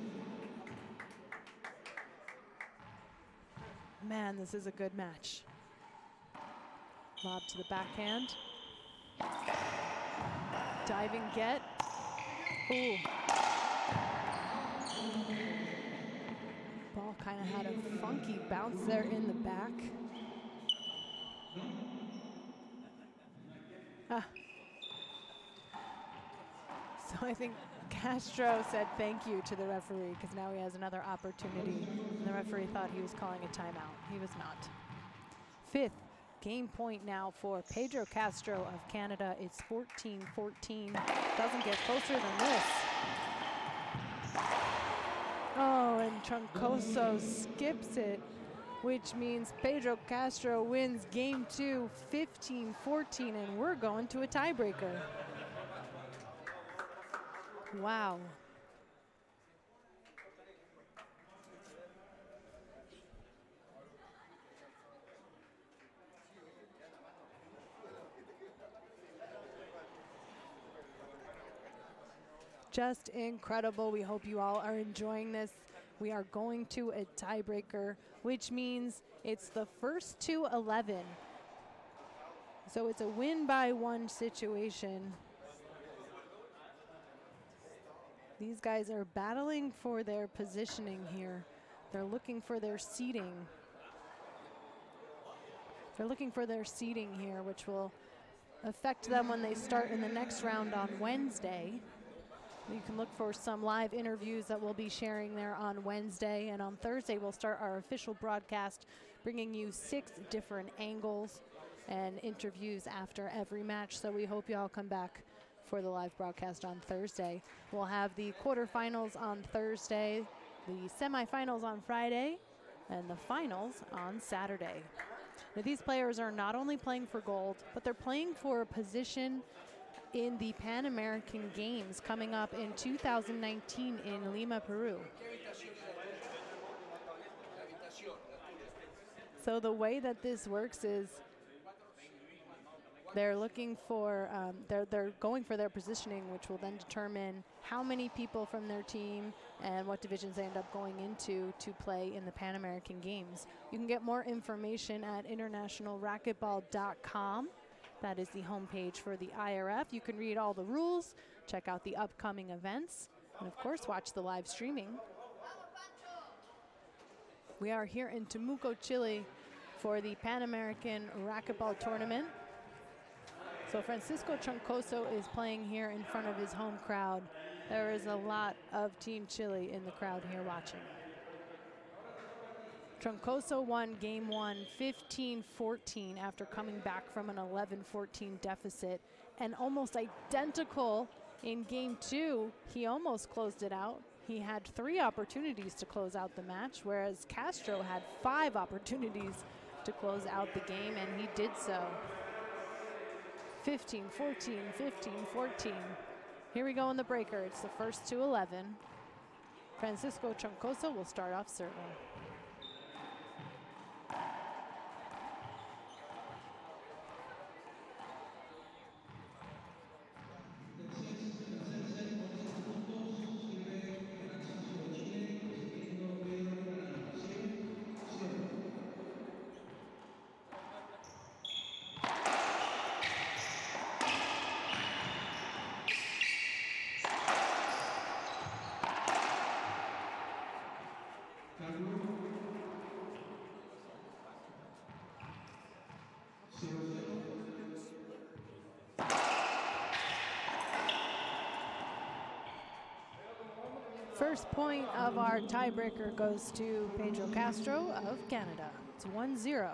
Man, this is a good match. Lob to the backhand. Diving get. Ooh. Ball kind of had a funky bounce there in the back. So I think Castro said thank you to the referee because now he has another opportunity. And the referee thought he was calling a timeout. He was not. 5th game point now for Pedro Castro of Canada. It's 14-14. Doesn't get closer than this. Oh, and Troncoso skips it, which means Pedro Castro wins game 2, 15-14, and we're going to a tiebreaker. Wow. Just incredible. We hope you all are enjoying this. We are going to a tiebreaker, which means it's the first to 11. So it's a win by 1 situation. These guys are battling for their positioning here. They're looking for their seeding. They're looking for their seeding here, which will affect them when they start in the next round on Wednesday. You can look for some live interviews that we'll be sharing there on Wednesday. And on Thursday, we'll start our official broadcast, bringing you 6 different angles and interviews after every match. So we hope you all come back for the live broadcast on Thursday. We'll have the quarterfinals on Thursday, the semifinals on Friday, and the finals on Saturday. Now, these players are not only playing for gold, but they're playing for a position in the Pan American Games coming up in 2019 in Lima, Peru. So the way that this works is they're looking for, they're going for their positioning, which will then determine how many people from their team and what divisions they end up going into to play in the Pan American Games. You can get more information at internationalracquetball.com. That is the homepage for the IRF. You can read all the rules, check out the upcoming events, and of course, watch the live streaming. We are here in Temuco, Chile for the Pan American Racquetball Tournament. So Francisco Troncoso is playing here in front of his home crowd. There is a lot of Team Chile in the crowd here watching. Troncoso won game 1, 15-14 after coming back from an 11-14 deficit, and almost identical in game 2. He almost closed it out. He had 3 opportunities to close out the match, whereas Castro had 5 opportunities to close out the game, and he did so. 15-14, 15-14. Here we go in the breaker. It's the first to 11. Francisco Troncoso will start off serving. First point of our tiebreaker goes to Pedro Castro of Canada. It's 1-0.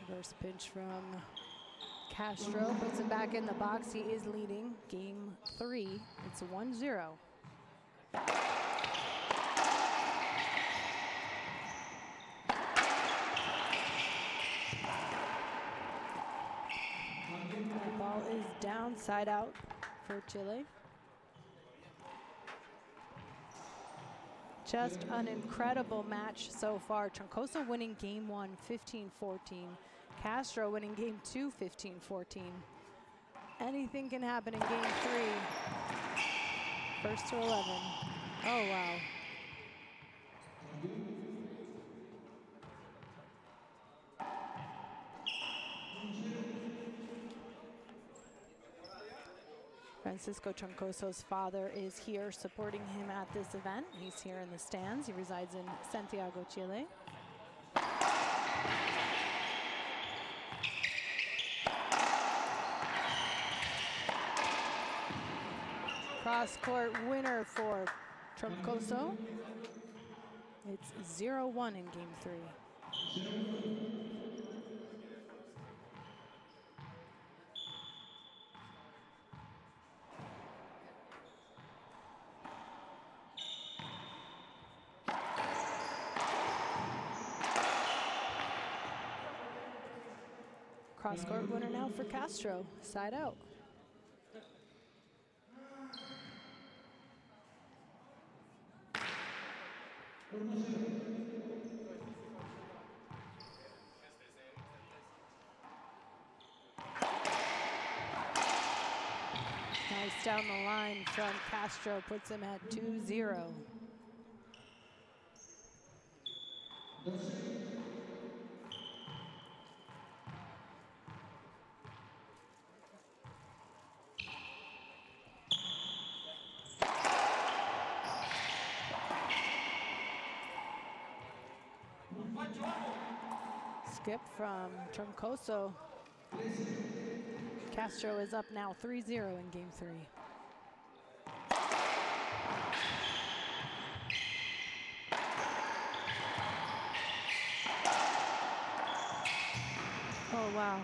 Reverse pinch from Castro, puts it back in the box. He is leading game 3. It's 1-0. The ball is down, side out for Chile. Just an incredible match so far. Troncoso winning game 1, 15-14. Castro winning game 2, 15-14. Anything can happen in game 3. First to 11. Oh, wow. Francisco Troncoso's father is here supporting him at this event. He's here in the stands. He resides in Santiago, Chile. Cross-court winner for Troncoso. It's 0-1 in game 3. Cross-court winner now for Castro, side out. Nice down the line from Castro, puts him at 2-0. Skip from Troncoso. Castro is up now 3-0 in game 3. Oh, wow.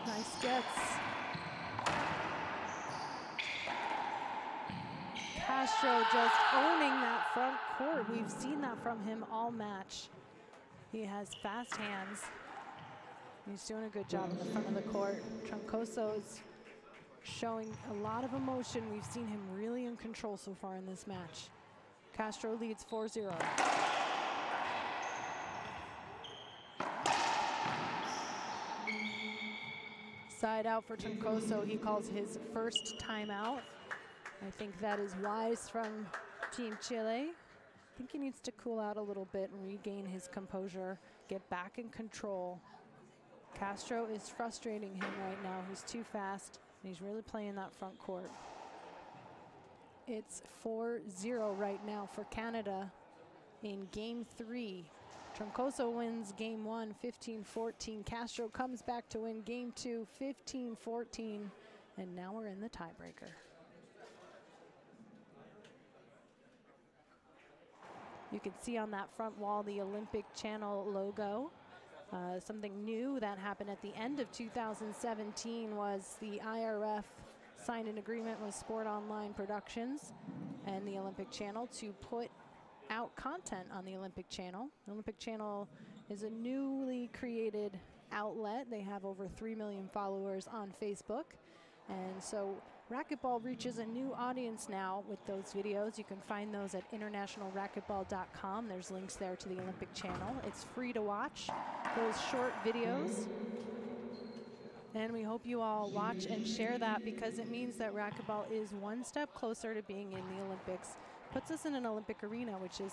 Nice gets. Castro just owning that front court. We've seen that from him all match. He has fast hands. He's doing a good job in the front of the court. Troncoso is showing a lot of emotion. We've seen him really in control so far in this match. Castro leads 4-0. Side out for Troncoso. He calls his first timeout. I think that is wise from Team Chile. I think he needs to cool out a little bit and regain his composure, get back in control. Castro is frustrating him right now. He's too fast, and he's really playing that front court. It's 4-0 right now for Canada in game 3. Troncoso wins game 1, 15-14. Castro comes back to win game 2, 15-14. And now we're in the tiebreaker. You can see on that front wall the Olympic Channel logo. Something new that happened at the end of 2017 was the IRF signed an agreement with Sport Online Productions and the Olympic Channel to put out content on the Olympic Channel. The Olympic Channel is a newly created outlet. They have over 3 million followers on Facebook. And so Racquetball reaches a new audience now with those videos. You can find those at internationalracquetball.com. There's links there to the Olympic channel. It's free to watch those short videos. And we hope you all watch and share that, because it means that racquetball is one step closer to being in the Olympics. Puts us in an Olympic arena, which is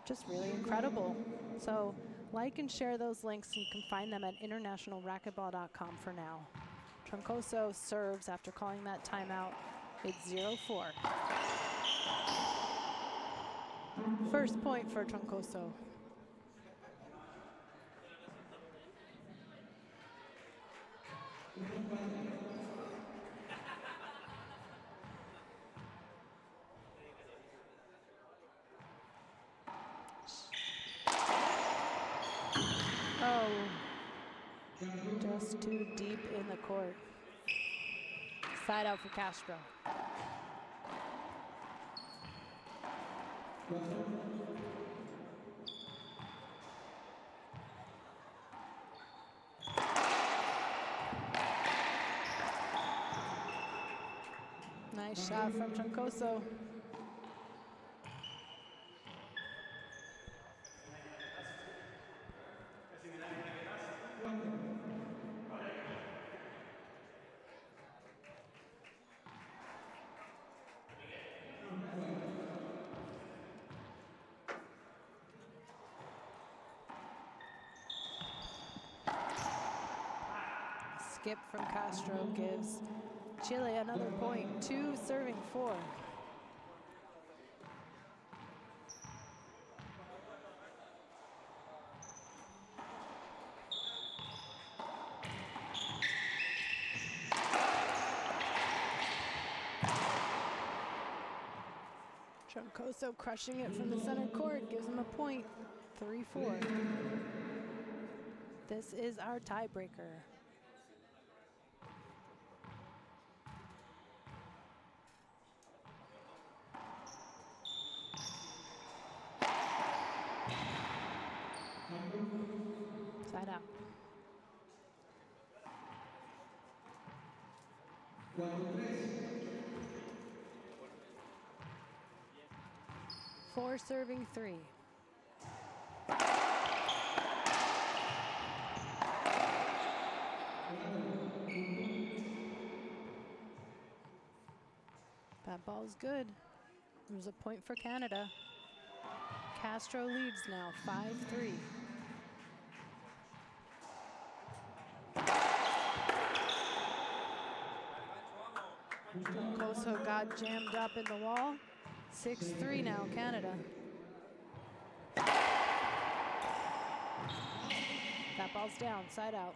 just really incredible. So like and share those links. You can find them at internationalracquetball.com for now. Troncoso serves after calling that timeout. It's 0-4. First point for Troncoso. Oh, just too deep in the court. Side out for Castro. Nice shot from Troncoso. Skip from Castro gives Chile another point. 2 serving 4. Troncoso crushing it from the center court, gives him a point. 3-4. This is our tiebreaker. Side out. Four serving 3. That ball's good. It was a point for Canada. Castro leads now, 5-3. Troncoso got jammed up in the wall. 6-3 now, Canada. That ball's down, side out.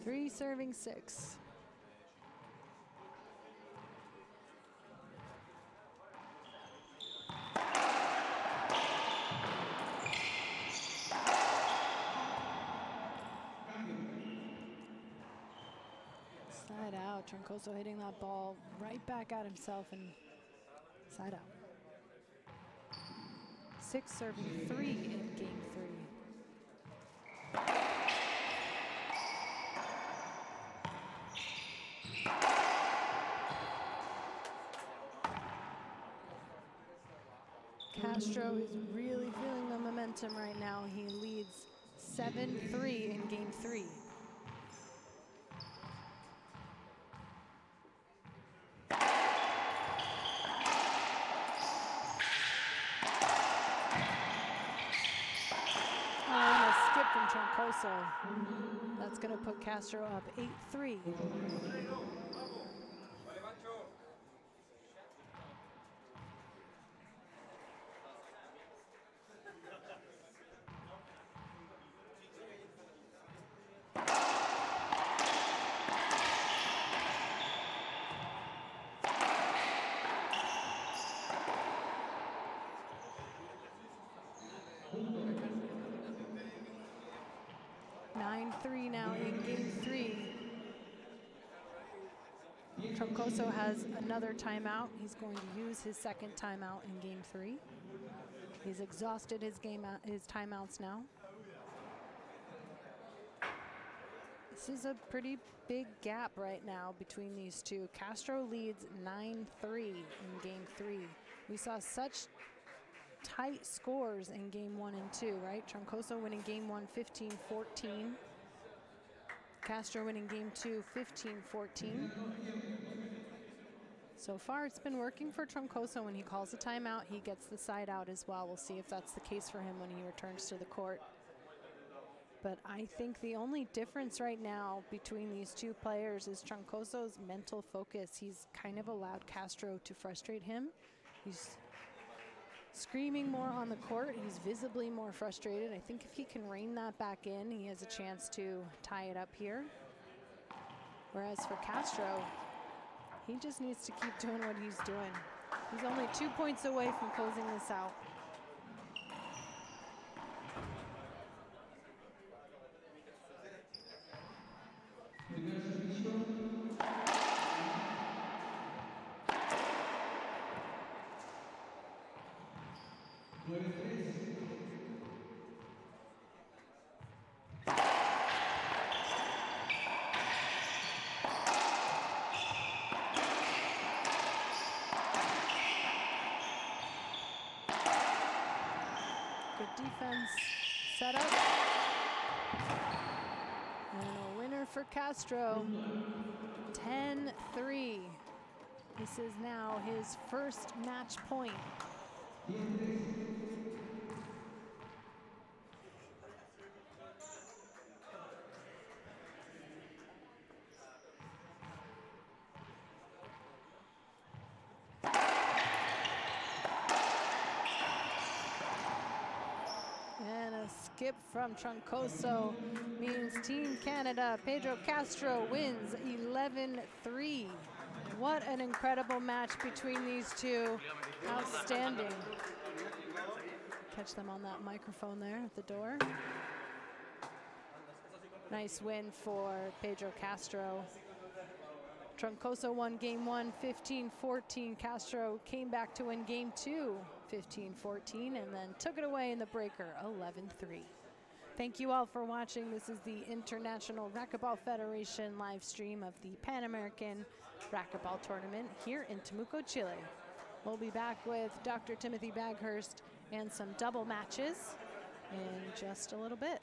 Three serving 6. Side out. Troncoso hitting that ball right back at himself and side out. 6 serving 3 in game 3. Castro is really feeling the momentum right now. He leads 7-3 in game 3. And a skip from Troncoso. That's going to put Castro up 8-3. Now in game 3. Troncoso has another timeout. He's going to use his second timeout in game 3. He's exhausted his timeouts now. This is a pretty big gap right now between these two. Castro leads 9-3 in game 3. We saw such tight scores in game 1 and 2, right? Troncoso winning game 1 15-14. Castro winning game 2 15-14. So far it's been working for Troncoso. When he calls a timeout, he gets the side out as well. We'll see if that's the case for him when he returns to the court. But I think the only difference right now between these two players is Troncoso's mental focus. He's kind of allowed Castro to frustrate him. He's screaming more on the court. He's visibly more frustrated. I think if he can rein that back in, he has a chance to tie it up here. Whereas for Castro, he just needs to keep doing what he's doing. He's only 2 points away from closing this out. Good defense set up. And a winner for Castro, 10-3. This is now his first match point. And a skip from Troncoso means Team Canada, Pedro Castro wins 11-3. What an incredible match between these two. Outstanding. Catch them on that microphone there at the door. Nice win for Pedro Castro. Troncoso won game 1 15-14. Castro came back to win game 2 15-14 and then took it away in the breaker 11-3. Thank you all for watching. This is the International Racquetball Federation live stream of the Pan American Racquetball Tournament here in Temuco, Chile. We'll be back with Dr. Timothy Baghurst and some double matches in just a little bit.